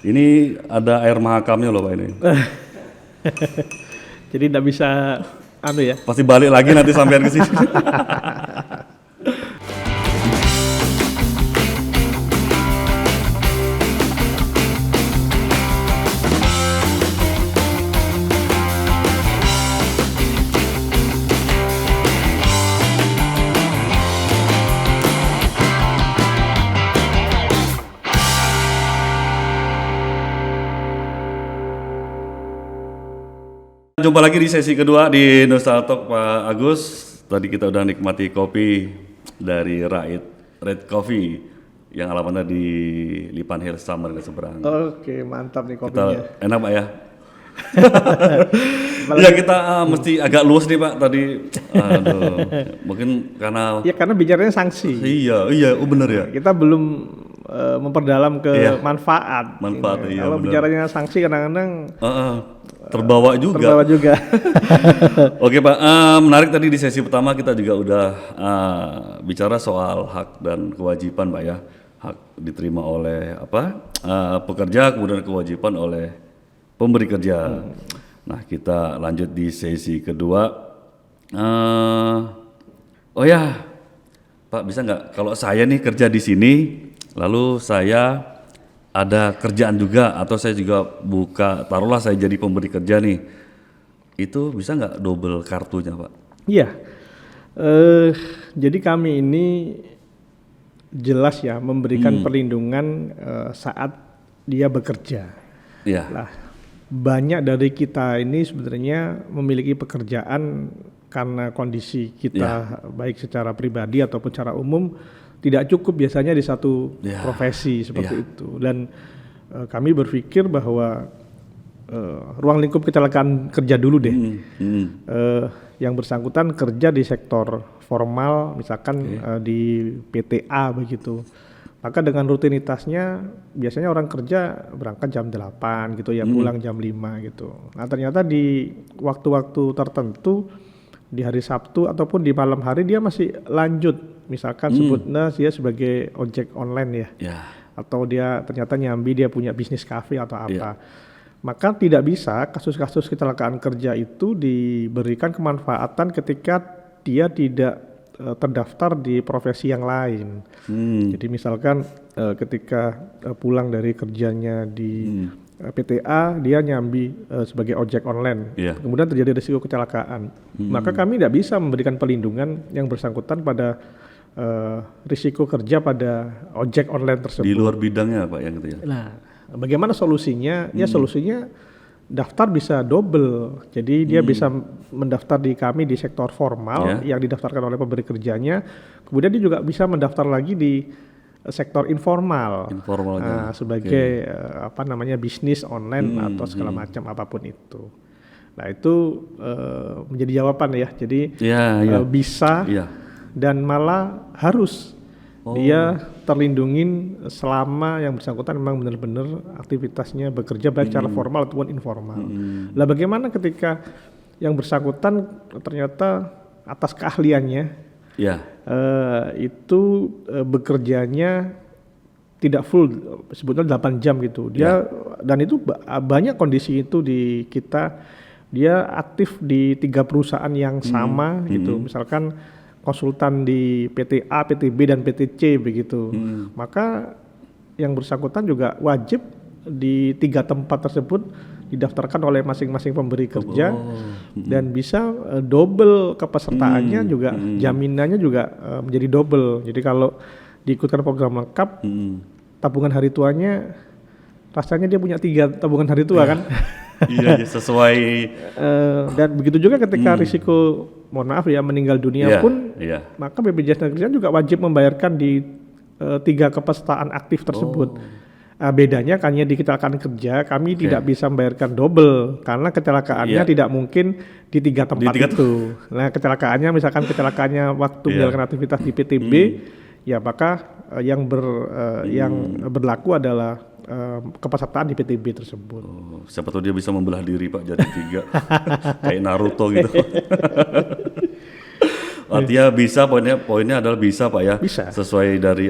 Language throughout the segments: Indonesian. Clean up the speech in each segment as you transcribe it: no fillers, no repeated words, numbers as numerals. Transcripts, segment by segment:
Ini ada air mahakamnya loh Pak ini. Jadi tidak bisa ya. Pasti balik lagi nanti sampean ke sini. Jumpa lagi di sesi kedua di Nostal Talk Pak Agus. Tadi kita udah nikmati kopi dari Red Coffee yang alamatnya di Lipan Hill Summer ke seberang. Oke, mantap nih kopinya. Enak Pak ya? Ya kita mesti agak luas nih Pak tadi. Aduh, mungkin karena... Ya karena bicaranya sanksi. Iya, bener ya. Kita belum memperdalam ke manfaat. Iya, kalau bicaranya sanksi kadang-kadang terbawa juga. Oke Pak, menarik tadi di sesi pertama kita juga udah bicara soal hak dan kewajiban Pak ya. Hak diterima oleh pekerja, kemudian kewajiban oleh pemberi kerja. Nah kita lanjut di sesi kedua. Oh ya Pak, bisa nggak kalau saya nih kerja di sini, lalu saya ada kerjaan juga atau saya juga taruhlah saya jadi pemberi kerja nih, itu bisa nggak double kartunya Pak? Iya, jadi kami ini jelas ya memberikan perlindungan saat dia bekerja. Iya. Lah, banyak dari kita ini sebenarnya memiliki pekerjaan karena kondisi kita baik secara pribadi ataupun secara umum tidak cukup biasanya di satu profesi seperti itu, dan kami berpikir bahwa ruang lingkup kecelakaan kerja dulu deh. Yang bersangkutan kerja di sektor formal, misalkan di PTA begitu. Maka dengan rutinitasnya biasanya orang kerja berangkat jam 8 gitu ya, pulang jam 5 gitu. Nah ternyata di waktu-waktu tertentu di hari Sabtu ataupun di malam hari dia masih lanjut, misalkan sebutnya dia sebagai ojek online ya, atau dia ternyata nyambi dia punya bisnis kafe atau apa. Maka tidak bisa kasus-kasus kecelakaan kerja itu diberikan kemanfaatan ketika dia tidak terdaftar di profesi yang lain. Jadi misalkan ketika pulang dari kerjanya di PTA, dia nyambi sebagai ojek online, kemudian terjadi risiko kecelakaan, maka kami tidak bisa memberikan perlindungan yang bersangkutan pada risiko kerja pada ojek online tersebut. Di luar bidangnya Pak yang gitu ya. Nah, bagaimana solusinya? Ya solusinya daftar bisa double, jadi dia bisa mendaftar di kami di sektor formal yang didaftarkan oleh pemberi kerjanya, kemudian dia juga bisa mendaftar lagi di sektor informal sebagai bisnis online atau segala macam apapun itu. Nah itu menjadi jawaban ya, jadi bisa dan malah harus dia terlindungin selama yang bersangkutan memang benar-benar aktivitasnya bekerja baik secara formal ataupun informal. Lah bagaimana ketika yang bersangkutan ternyata atas keahliannya itu bekerjanya tidak full, sebetulnya 8 jam gitu. Dia dan itu banyak kondisi itu di kita, dia aktif di 3 perusahaan yang sama gitu. Misalkan konsultan di PTA, PTB dan PTC begitu. Maka yang bersangkutan juga wajib di 3 tempat tersebut didaftarkan oleh masing-masing pemberi kerja dan bisa double kepesertaannya juga, jaminannya juga menjadi double. Jadi kalau diikutkan program lengkap, tabungan hari tuanya rasanya dia punya 3 tabungan hari tua kan. Iya sesuai. Dan begitu juga ketika risiko mohon maaf ya meninggal dunia pun, maka BPJS Ketenagakerjaan juga wajib membayarkan di 3 kepesertaan aktif tersebut. Bedanya hanya di kecelakaan kerja kami tidak bisa membayarkan double karena kecelakaannya tidak mungkin di 3 tempat itu. Nah kecelakaannya misalkan kecelakaannya waktu menjalankan aktivitas di PTB, ya maka yang berlaku adalah kepesertaan di PTB tersebut. Siapa tahu dia bisa membelah diri Pak jadi 3 kayak Naruto gitu. Artinya bisa, poinnya adalah bisa Pak ya. Bisa. Sesuai dari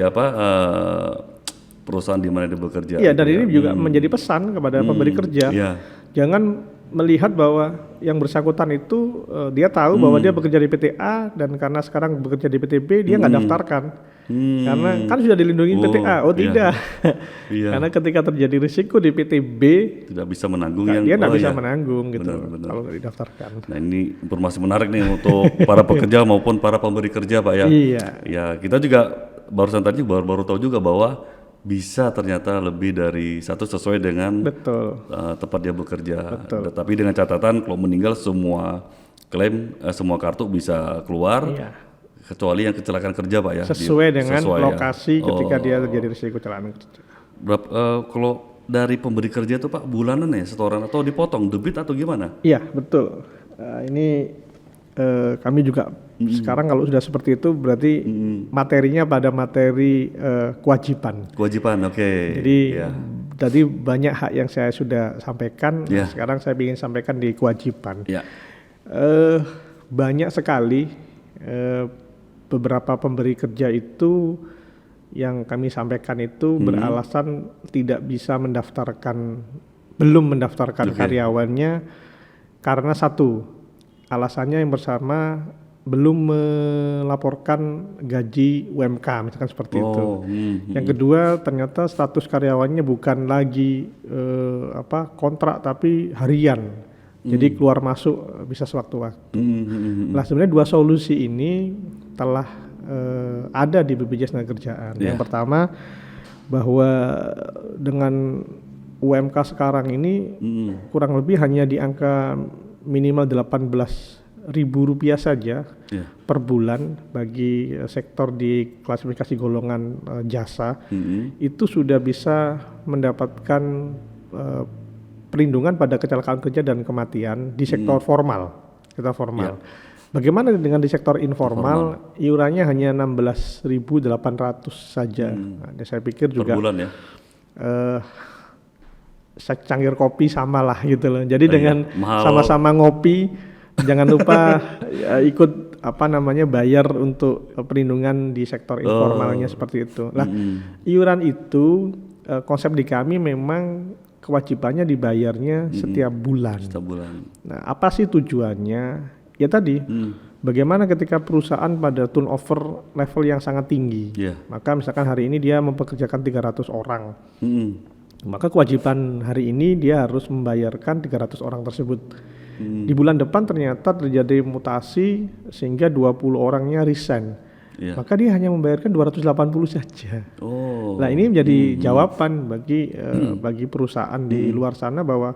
perusahaan di mana dia bekerja. Iya, dan ini juga menjadi pesan kepada pemberi kerja. Iya. Jangan melihat bahwa yang bersangkutan itu dia tahu bahwa dia bekerja di PT A dan karena sekarang bekerja di PT B dia nggak daftarkan. Karena kan sudah dilindungi PT A. Oh tidak. Iya. Karena ketika terjadi risiko di PT B Tidak bisa menanggung dia nggak bisa menanggung gitu Benar. kalau nggak didaftarkan. Nah ini informasi menarik nih untuk para pekerja maupun para pemberi kerja Pak ya. Iya. Ya kita juga barusan tadi baru tahu juga bahwa bisa ternyata lebih dari satu sesuai dengan Betul. tempat dia bekerja. Tapi dengan catatan kalau meninggal semua klaim, semua kartu bisa keluar. Iya. Kecuali yang kecelakaan kerja Pak ya. Sesuai dengan sesuai, lokasi ya. ketika dia terjadi risiko kecelakaan kerja. Kalau dari pemberi kerja itu Pak bulanan ya setoran atau dipotong debit atau gimana? Iya betul. Ini kami juga sekarang kalau sudah seperti itu berarti materinya pada materi kewajiban. Kewajiban, oke. Jadi tadi banyak hak yang saya sudah sampaikan. Yeah. Sekarang saya ingin sampaikan di kewajiban. Ya. Banyak sekali beberapa pemberi kerja itu yang kami sampaikan itu beralasan tidak bisa belum mendaftarkan karyawannya karena satu alasannya yang bersama belum melaporkan gaji UMK misalkan seperti itu. Yang kedua ternyata status karyawannya bukan lagi kontrak tapi harian. Jadi keluar masuk bisa sewaktu-waktu. Nah sebenarnya dua solusi ini telah ada di BPJS Tenagakerjaan. Yang pertama bahwa dengan UMK sekarang ini kurang lebih hanya di angka minimal 18.000 rupiah saja per bulan bagi sektor di klasifikasi golongan jasa itu sudah bisa mendapatkan perlindungan pada kecelakaan kerja dan kematian di sektor formal. Bagaimana dengan di sektor informal? Iurannya hanya 16.800 saja. Nah, saya pikir juga per bulan ya. Secangkir kopi sama lah gitu loh. Jadi dengan sama-sama ngopi, jangan lupa ikut bayar untuk perlindungan di sektor informalnya seperti itu. Nah, iuran itu konsep di kami memang kewajibannya dibayarnya setiap bulan. Nah, apa sih tujuannya? Ya tadi, bagaimana ketika perusahaan pada turnover level yang sangat tinggi, maka misalkan hari ini dia mempekerjakan 300 orang, maka kewajiban hari ini dia harus membayarkan 300 orang tersebut. Di bulan depan ternyata terjadi mutasi sehingga 20 orangnya resign. Maka dia hanya membayarkan 280 saja. Nah ini menjadi jawaban bagi perusahaan di luar sana bahwa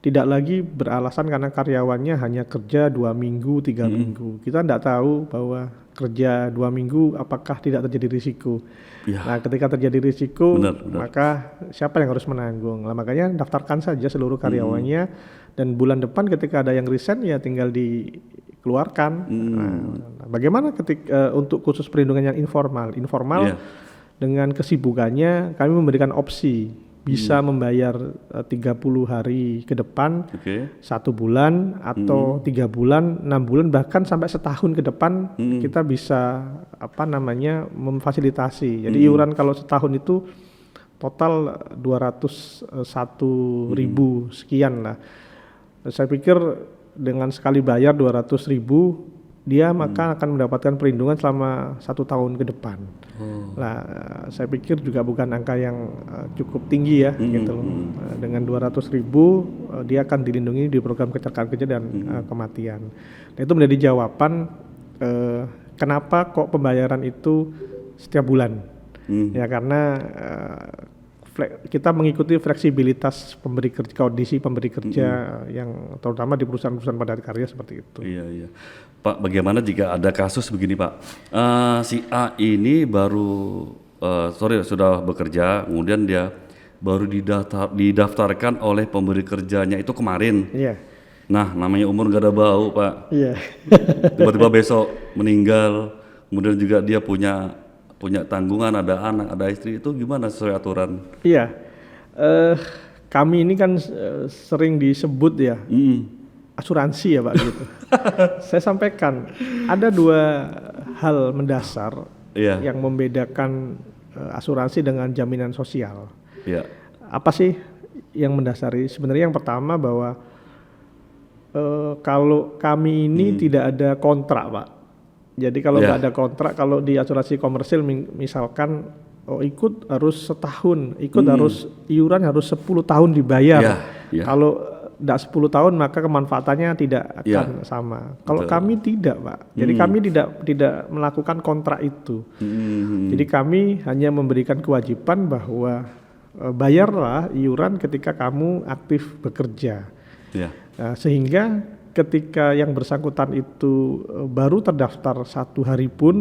tidak lagi beralasan karena karyawannya hanya kerja 2 minggu, 3 minggu. Kita tidak tahu bahwa kerja 2 minggu apakah tidak terjadi risiko. Nah ketika terjadi risiko maka siapa yang harus menanggung? Nah, makanya daftarkan saja seluruh karyawannya dan bulan depan ketika ada yang resign ya tinggal dikeluarkan. Nah, bagaimana ketika untuk khusus perlindungan yang informal dengan kesibukannya kami memberikan opsi bisa membayar 30 hari ke depan, 1 bulan atau 3 bulan, 6 bulan bahkan sampai setahun ke depan kita bisa memfasilitasi. Jadi iuran kalau setahun itu total 201.000 sekian lah. Saya pikir dengan sekali bayar 200.000 dia maka akan mendapatkan perlindungan selama 1 tahun ke depan. Nah, saya pikir juga bukan angka yang cukup tinggi ya, gitu loh. Dengan 200.000 dia akan dilindungi di program kecelakaan kerja dan kematian. Nah, itu menjadi jawaban kenapa kok pembayaran itu setiap bulan. Ya karena kita mengikuti fleksibilitas pemberi kerja, kondisi pemberi kerja yang terutama di perusahaan-perusahaan padat karya seperti itu. Iya. Pak, bagaimana jika ada kasus begini Pak, si A ini baru sudah bekerja, kemudian dia baru didaftarkan oleh pemberi kerjanya itu kemarin. Iya. Nah, namanya umur gak ada bau Pak. Iya. Tiba-tiba besok meninggal, kemudian juga dia punya tanggungan, ada anak, ada istri, itu gimana sesuai aturan? Iya, kami ini kan sering disebut ya asuransi ya Pak gitu. Saya sampaikan ada 2 hal mendasar yang membedakan asuransi dengan jaminan sosial. Ya. Apa sih yang mendasari? Sebenarnya yang pertama bahwa kalau kami ini tidak ada kontrak, Pak. Jadi kalau nggak ada kontrak, kalau di asuransi komersil misalkan ikut harus setahun, ikut harus iuran harus 10 tahun dibayar. Kalau tidak 10 tahun maka kemanfaatannya tidak akan sama. Kalau kami tidak, Pak. Jadi kami tidak melakukan kontrak itu. Jadi kami hanya memberikan kewajiban bahwa bayarlah iuran ketika kamu aktif bekerja. Sehingga ketika yang bersangkutan itu baru terdaftar 1 hari pun,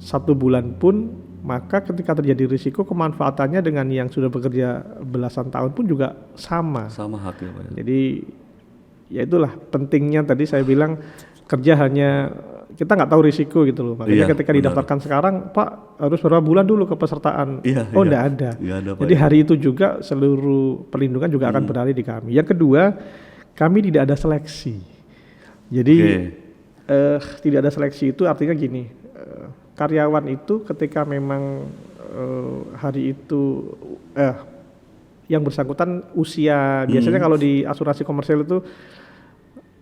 1 bulan pun, maka ketika terjadi risiko kemanfaatannya dengan yang sudah bekerja belasan tahun pun juga sama. Sama haknya, Pak. Jadi ya itulah pentingnya tadi saya bilang kerja hanya kita nggak tahu risiko gitu loh. Makanya ketika didaftarkan sekarang, Pak harus berapa bulan dulu kepesertaan. Enggak ada. Jadi hari itu juga seluruh perlindungan juga akan beralih di kami. Yang kedua, kami tidak ada seleksi. Jadi tidak ada seleksi itu artinya gini. Karyawan itu ketika memang hari itu yang bersangkutan usia biasanya kalau di asuransi komersil itu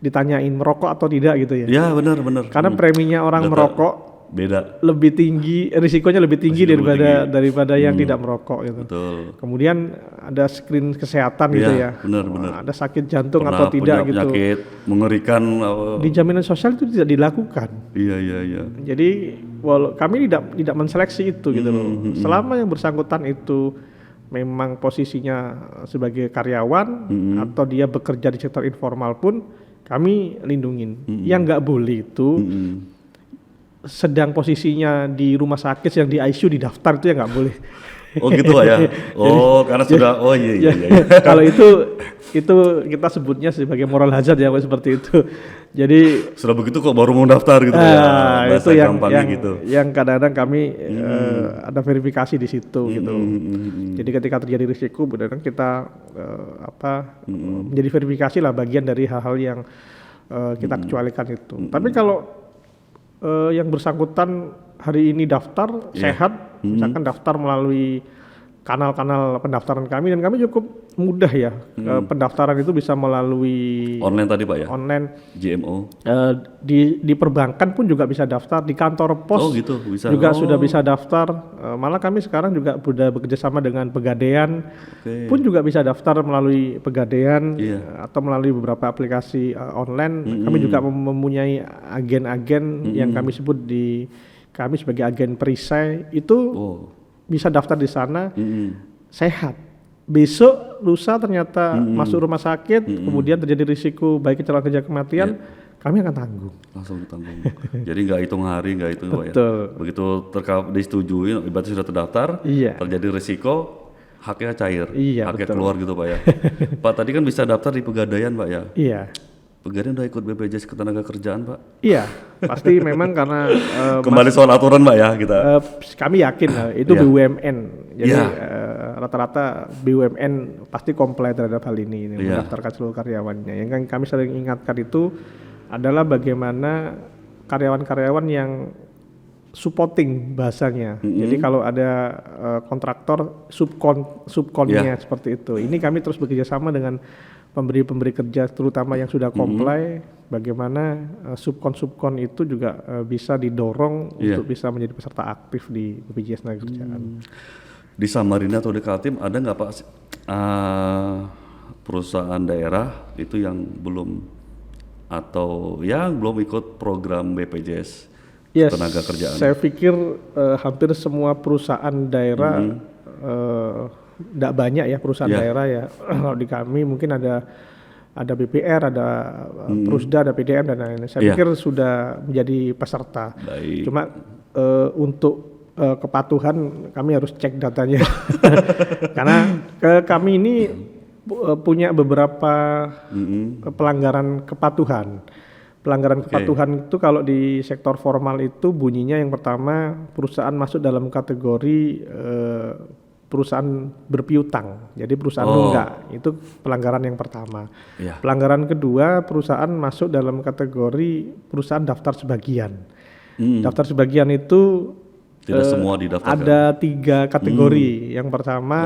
ditanyain merokok atau tidak gitu ya. Ya benar. Karena preminya orang merokok beda, lebih tinggi, risikonya lebih tinggi daripada yang tidak merokok gitu. Betul. Kemudian ada screen kesehatan gitu ya. Benar. Ada sakit jantung atau tidak gitu. Penyakit mengerikan. Di jaminan sosial itu tidak dilakukan. Iya. Jadi kami tidak menseleksi itu gitu loh. Selama yang bersangkutan itu memang posisinya sebagai karyawan atau dia bekerja di sektor informal pun kami lindungin. Yang nggak boleh itu sedang posisinya di rumah sakit yang di ICU didaftar itu ya nggak boleh. Oh gitu Pak ya. Karena sudah iya. Kalau itu kita sebutnya sebagai moral hazard ya seperti itu. Jadi sudah begitu kok baru mau daftar gitu ya. Itu yang kadang-kadang kami ada verifikasi di situ gitu. Jadi ketika terjadi risiko benar-benar kita menjadi verifikasi lah bagian dari hal-hal yang kita kecualikan itu. Tapi kalau yang bersangkutan hari ini daftar sehat, misalkan daftar melalui kanal-kanal pendaftaran kami dan kami cukup mudah ya. Pendaftaran itu bisa melalui online tadi Pak ya. Online GMO. Di perbankan pun juga bisa daftar, di kantor pos bisa. juga sudah bisa daftar. Malah kami sekarang juga sudah bekerja sama dengan Pegadaian pun juga bisa daftar melalui Pegadaian atau melalui beberapa aplikasi online. Kami juga mempunyai agen-agen yang kami sebut kami sebagai agen perisai itu bisa daftar di sana sehat. Besok lusa ternyata masuk rumah sakit, kemudian terjadi risiko baik kecelakaan kerja kematian, kami akan tanggung. Langsung ditanggung. Jadi nggak hitung hari, nggak hitung Pak ya. Begitu disetujui, ibaratnya sudah terdaftar, terjadi risiko, haknya cair, haknya keluar gitu Pak ya. Pak tadi kan bisa daftar di Pegadaian Pak ya. Iya. Pegadaian udah ikut BPJS Ketenagakerjaan Pak? Iya, pasti memang karena kembali soal aturan Pak ya kita. Kami yakin lah itu BUMN, jadi rata-rata BUMN pasti comply terhadap hal ini mendaftarkan seluruh karyawannya. Yang kami sering ingatkan itu adalah bagaimana karyawan-karyawan yang supporting bahasanya. Jadi kalau ada kontraktor subkonnya seperti itu. Ini kami terus bekerja sama dengan pemberi kerja terutama yang sudah comply, bagaimana subkon itu juga bisa didorong untuk bisa menjadi peserta aktif di BPJS Ketenagakerjaan. Di Samarinda atau di Kaltim ada nggak Pak perusahaan daerah itu yang belum ikut program BPJS Ketenagakerjaan? Saya pikir hampir semua perusahaan daerah tidak banyak ya perusahaan daerah ya. Kalau di kami mungkin ada BPR, ada Prusda, ada PDM dan lain-lain. Saya pikir sudah menjadi peserta. Baik. Cuma untuk kepatuhan kami harus cek datanya. Karena kami ini punya beberapa pelanggaran kepatuhan. Pelanggaran kepatuhan itu kalau di sektor formal itu bunyinya yang pertama perusahaan masuk dalam kategori perusahaan berpiutang, jadi perusahaan nunggak, itu pelanggaran yang pertama. Pelanggaran kedua, perusahaan masuk dalam kategori perusahaan daftar sebagian. Daftar sebagian itu Tidak semua didaftarkan. Ada 3 kategori. Yang pertama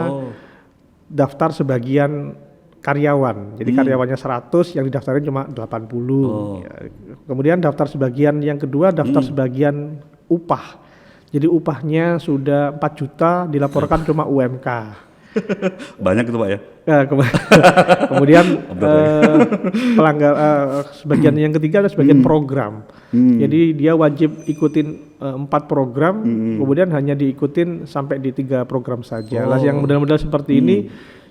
daftar sebagian karyawan. Jadi karyawannya 100, yang didaftarin cuma 80. Ya. Kemudian daftar sebagian yang kedua daftar sebagian upah. Jadi upahnya sudah 4 juta dilaporkan cuma UMK. Banyak itu Pak ya? Ya, kemudian pelanggar sebagian yang ketiga ada sebagian program. Jadi dia wajib ikutin 4 program, kemudian hanya diikutin sampai di 3 program saja. Lah yang model-model seperti ini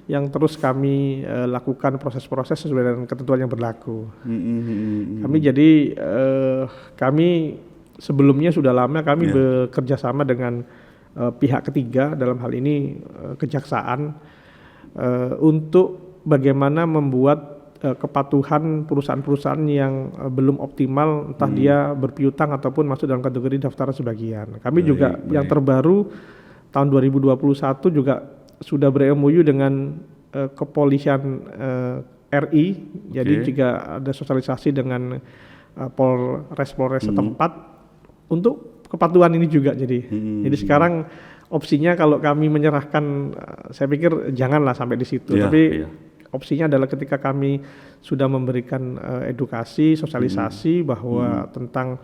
yang terus kami lakukan proses-proses sesuai dengan ketentuan yang berlaku. Kami jadi kami sebelumnya sudah lama kami bekerja sama dengan pihak ketiga, dalam hal ini kejaksaan, untuk bagaimana membuat kepatuhan perusahaan-perusahaan yang belum optimal, entah dia berpiutang ataupun masuk dalam kategori daftar sebagian. Kami juga yang terbaru tahun 2021 juga sudah ber-MOU dengan kepolisian RI, jadi juga ada sosialisasi dengan Polres setempat untuk kepatuhan ini juga. Jadi sekarang opsinya kalau kami menyerahkan, saya pikir janganlah sampai di situ. Tapi opsinya adalah ketika kami sudah memberikan edukasi, sosialisasi bahwa tentang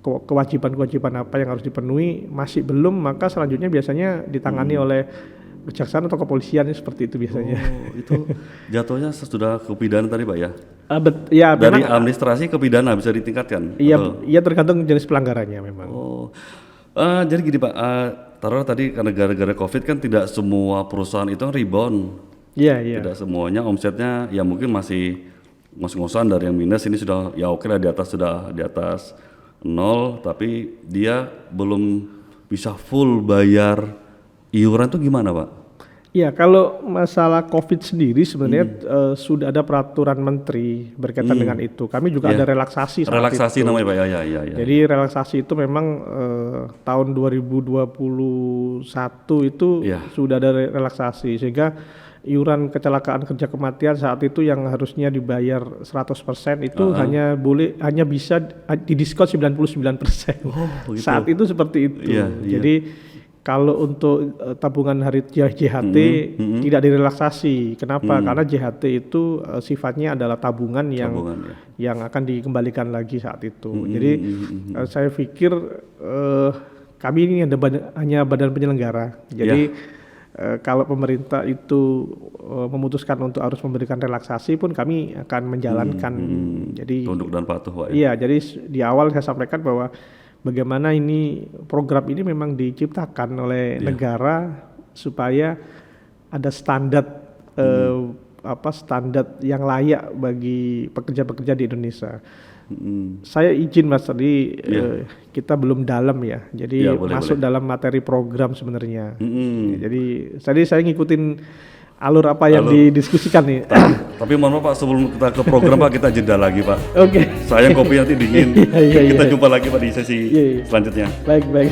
kewajiban-kewajiban apa yang harus dipenuhi, masih belum, maka selanjutnya biasanya ditangani oleh kejaksaan atau kepolisian, seperti itu biasanya. Itu jatuhnya sudah ke pidana tadi Pak ya? Ya, dari administrasi ke pidana bisa ditingkatkan? Iya, tergantung jenis pelanggarannya memang. Jadi gini Pak, taruh tadi karena gara-gara COVID kan tidak semua perusahaan itu rebound. Iya. Tidak semuanya omsetnya ya mungkin masih ngos-ngosan dari yang minus, ini sudah ya oke lah sudah di atas 0, tapi dia belum bisa full bayar iuran itu gimana Pak? Ya, kalau masalah COVID sendiri sebenarnya sudah ada peraturan menteri berkaitan dengan itu. Kami juga ada relaksasi saat relaksasi itu. Namanya Pak ya. Jadi relaksasi itu memang tahun 2021 itu sudah ada relaksasi, sehingga iuran kecelakaan kerja kematian saat itu yang harusnya dibayar 100% itu hanya bisa didiskon 99%. Gitu. Saat itu seperti itu. Jadi kalau untuk tabungan hari JHT tidak direlaksasi. Kenapa? Karena JHT itu sifatnya adalah tabungan yang akan dikembalikan lagi saat itu. Jadi saya pikir kami ini hanya badan penyelenggara. Jadi kalau pemerintah itu memutuskan untuk harus memberikan relaksasi pun kami akan menjalankan. Jadi tunduk dan patuh Pak. Iya, jadi di awal saya sampaikan bahwa bagaimana ini program ini memang diciptakan oleh negara supaya ada standar standar yang layak bagi pekerja-pekerja di Indonesia. Saya izin Mas tadi kita belum dalam ya, jadi masuk dalam materi program sebenarnya. Jadi tadi saya ngikutin alur apa yang didiskusikan nih. Tapi mohon maaf Pak, sebelum kita ke program Pak, kita jeda lagi Pak. Oke. Sayang kopi nanti dingin. Kita jumpa lagi Pak di sesi selanjutnya. Baik.